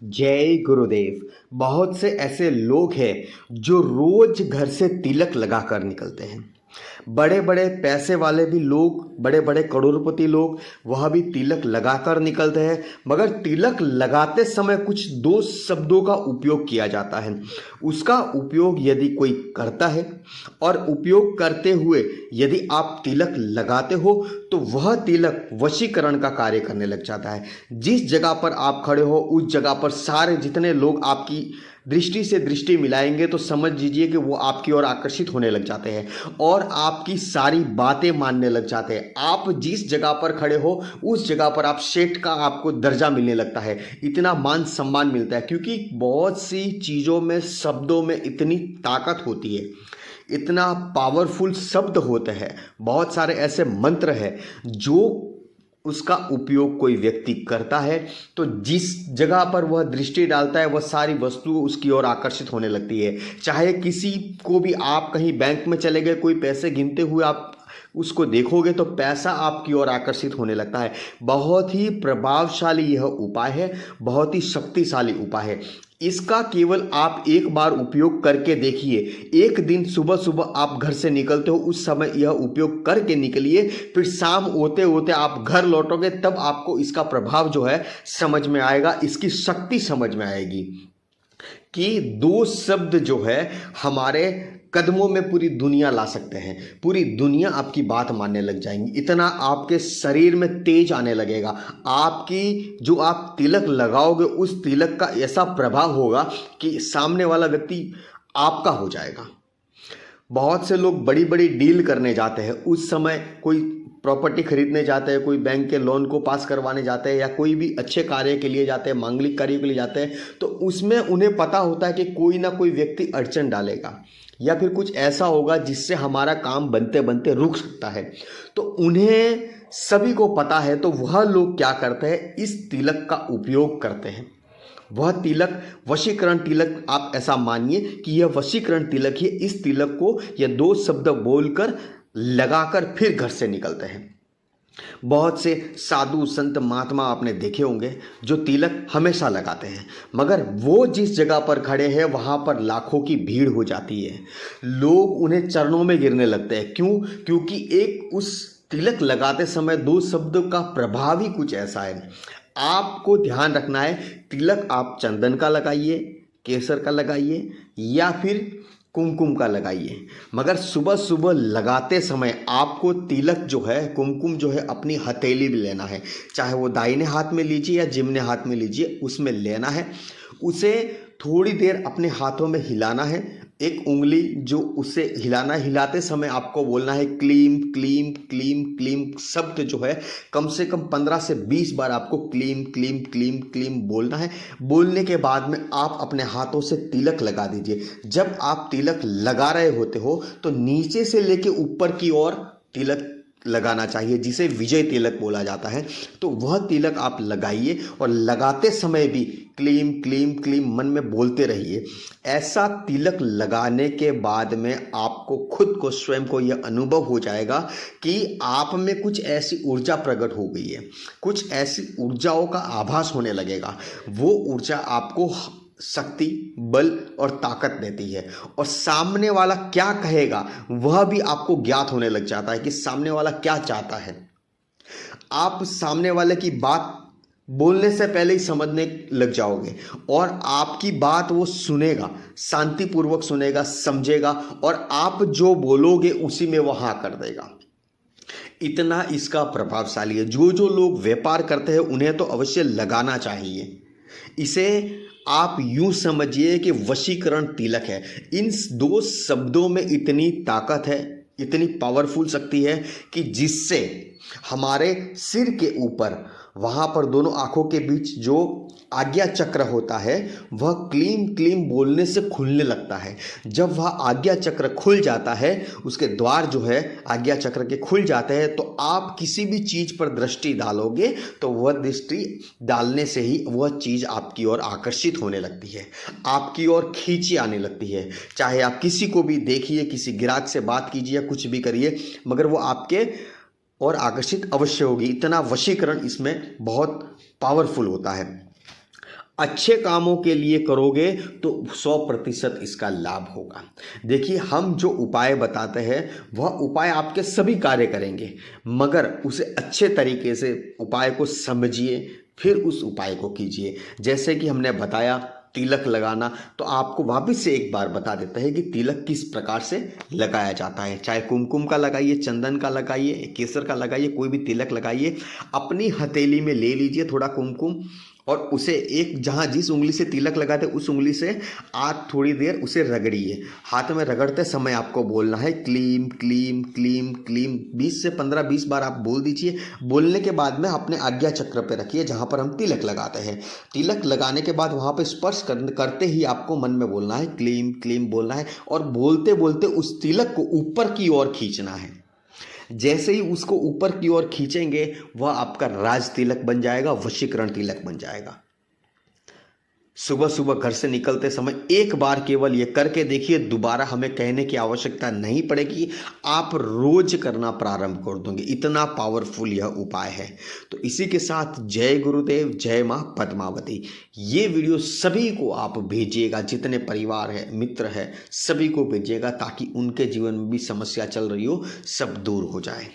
जय गुरुदेव। बहुत से ऐसे लोग हैं जो रोज घर से तिलक लगा कर निकलते हैं। बड़े बड़े पैसे वाले भी लोग, बड़े बड़े करोड़पति लोग, वह भी तिलक लगाकर निकलते हैं। मगर तिलक लगाते समय कुछ दो शब्दों का उपयोग किया जाता है। उसका उपयोग यदि कोई करता है और उपयोग करते हुए यदि आप तिलक लगाते हो तो वह तिलक वशीकरण का कार्य करने लग जाता है। जिस जगह पर आप खड़े हो उस जगह पर सारे जितने लोग आपकी दृष्टि से दृष्टि मिलाएंगे तो समझ लीजिए कि वो आपकी ओर आकर्षित होने लग जाते हैं और आपकी सारी बातें मानने लग जाते हैं। आप जिस जगह पर खड़े हो उस जगह पर आप सेठ का आपको दर्जा मिलने लगता है, इतना मान सम्मान मिलता है। क्योंकि बहुत सी चीज़ों में, शब्दों में इतनी ताकत होती है, इतना पावरफुल शब्द होते हैं, बहुत सारे ऐसे मंत्र हैं जो उसका उपयोग कोई व्यक्ति करता है तो जिस जगह पर वह दृष्टि डालता है वह सारी वस्तु उसकी ओर आकर्षित होने लगती है। चाहे किसी को भी, आप कहीं बैंक में चले गए, कोई पैसे गिनते हुए आप उसको देखोगे तो पैसा आपकी ओर आकर्षित होने लगता है। बहुत ही प्रभावशाली यह उपाय है, बहुत ही शक्तिशाली उपाय है। इसका केवल आप एक बार उपयोग करके देखिए। एक दिन सुबह सुबह आप घर से निकलते हो उस समय यह उपयोग करके निकलिए, फिर शाम होते होते आप घर लौटोगे तब आपको इसका प्रभाव जो है समझ में आएगा, इसकी शक्ति समझ में आएगी कि दो शब्द जो है हमारे कदमों में पूरी दुनिया ला सकते हैं। पूरी दुनिया आपकी बात मानने लग जाएंगी, इतना आपके शरीर में तेज आने लगेगा। आपकी जो आप तिलक लगाओगे उस तिलक का ऐसा प्रभाव होगा कि सामने वाला व्यक्ति आपका हो जाएगा। बहुत से लोग बड़ी बड़ी डील करने जाते हैं, उस समय कोई प्रॉपर्टी खरीदने जाते हैं, कोई बैंक के लोन को पास करवाने जाते हैं या कोई भी अच्छे कार्य के लिए जाते हैं, मांगलिक कार्य के लिए जाते हैं, तो उसमें उन्हें पता होता है कि कोई ना कोई व्यक्ति अड़चन डालेगा या फिर कुछ ऐसा होगा जिससे हमारा काम बनते बनते रुक सकता है। तो उन्हें सभी को पता है, तो वह लोग क्या करते हैं, इस तिलक का उपयोग करते हैं। वह तिलक वशीकरण तिलक, आप ऐसा मानिए कि यह वशीकरण तिलक ही। इस तिलक को यह दो शब्द बोलकर लगाकर फिर घर से निकलते हैं। बहुत से साधु संत महात्मा आपने देखे होंगे जो तिलक हमेशा लगाते हैं, मगर वो जिस जगह पर खड़े हैं वहाँ पर लाखों की भीड़ हो जाती है। लोग उन्हें चरणों में गिरने लगते हैं। क्यों? क्योंकि एक उस तिलक लगाते समय दो शब्दों का प्रभाव ही कुछ ऐसा है। आपको ध्यान रखना है, तिलक आप चंदन का लगाइए, केसर का लगाइए या फिर कुमकुम का लगाइए, मगर सुबह सुबह लगाते समय आपको तिलक जो है, कुमकुम जो है, अपनी हथेली में लेना है। चाहे वो दाहिने हाथ में लीजिए या जिम्ने हाथ में लीजिए, उसमें लेना है। उसे थोड़ी देर अपने हाथों में हिलाना है। एक उंगली जो उसे हिलाना, हिलाते समय आपको बोलना है क्लीम क्लीम क्लीम क्लीम शब्द जो है कम से कम 15 से 20 बार आपको क्लीम क्लीम क्लीम क्लीम बोलना है। बोलने के बाद में आप अपने हाथों से तिलक लगा दीजिए। जब आप तिलक लगा रहे होते हो तो नीचे से लेके ऊपर की ओर तिलक लगाना चाहिए, जिसे विजय तिलक बोला जाता है। तो वह तिलक आप लगाइए और लगाते समय भी क्लीम क्लीम क्लीम मन में बोलते रहिए। ऐसा तिलक लगाने के बाद में आपको खुद को, स्वयं को यह अनुभव हो जाएगा कि आप में कुछ ऐसी ऊर्जा प्रकट हो गई है, कुछ ऐसी ऊर्जाओं का आभास होने लगेगा। वो ऊर्जा आपको शक्ति, बल और ताकत देती है। और सामने वाला क्या कहेगा वह भी आपको ज्ञात होने लग जाता है कि सामने वाला क्या चाहता है। आप सामने वाले की बात बोलने से पहले ही समझने लग जाओगे और आपकी बात वो सुनेगा, शांतिपूर्वक सुनेगा, समझेगा और आप जो बोलोगे उसी में वो हाँ कर देगा। इतना इसका प्रभावशाली है। जो जो लोग व्यापार करते हैं उन्हें तो अवश्य लगाना चाहिए। इसे आप यूं समझिए कि वशीकरण तिलक है। इन दो शब्दों में इतनी ताकत है, इतनी पावरफुल शक्ति है कि जिससे हमारे सिर के ऊपर, वहाँ पर दोनों आंखों के बीच जो आज्ञा चक्र होता है वह क्लीम क्लीम बोलने से खुलने लगता है। जब वह आज्ञा चक्र खुल जाता है, उसके द्वार जो है आज्ञा चक्र के खुल जाते हैं, तो आप किसी भी चीज़ पर दृष्टि डालोगे तो वह दृष्टि डालने से ही वह चीज़ आपकी ओर आकर्षित होने लगती है, आपकी ओर खींची आने लगती है। चाहे आप किसी को भी देखिए, किसी ग्राहक से बात कीजिए या कुछ भी करिए, मगर वो आपके और आकर्षित अवश्य होगी। इतना वशीकरण इसमें बहुत पावरफुल होता है। अच्छे कामों के लिए करोगे तो 100% इसका लाभ होगा। देखिए, हम जो उपाय बताते हैं वह उपाय आपके सभी कार्य करेंगे, मगर उसे अच्छे तरीके से उपाय को समझिए, फिर उस उपाय को कीजिए। जैसे कि हमने बताया तिलक लगाना, तो आपको वापस से एक बार बता देता है कि तिलक किस प्रकार से लगाया जाता है। चाहे कुमकुम का लगाइए, चंदन का लगाइए, केसर का लगाइए, कोई भी तिलक लगाइए। अपनी हथेली में ले लीजिए थोड़ा कुमकुम, और उसे एक जहाँ जिस उंगली से तिलक लगाते उस उंगली से आप थोड़ी देर उसे रगड़िए। हाथ में रगड़ते समय आपको बोलना है क्लीम क्लीम क्लीम क्लीम, 20 से 15-20 बार आप बोल दीजिए। बोलने के बाद में अपने आज्ञा चक्र पे रखिए जहाँ पर हम तिलक लगाते हैं। तिलक लगाने के बाद वहाँ पे स्पर्श करते ही आपको मन में बोलना है क्लीम क्लीम बोलना है, और बोलते बोलते उस तिलक को ऊपर की ओर खींचना है। जैसे ही उसको ऊपर की ओर खींचेंगे वह आपका राज तिलक बन जाएगा, वशीकरण तिलक बन जाएगा। सुबह सुबह घर से निकलते समय एक बार केवल ये करके देखिए, दोबारा हमें कहने की आवश्यकता नहीं पड़ेगी, आप रोज करना प्रारंभ कर दोगे। इतना पावरफुल यह उपाय है। तो इसी के साथ जय गुरुदेव, जय मां पद्मावती। ये वीडियो सभी को आप भेजिएगा, जितने परिवार है, मित्र है, सभी को भेजिएगा, ताकि उनके जीवन में भी समस्या चल रही हो सब दूर हो जाए।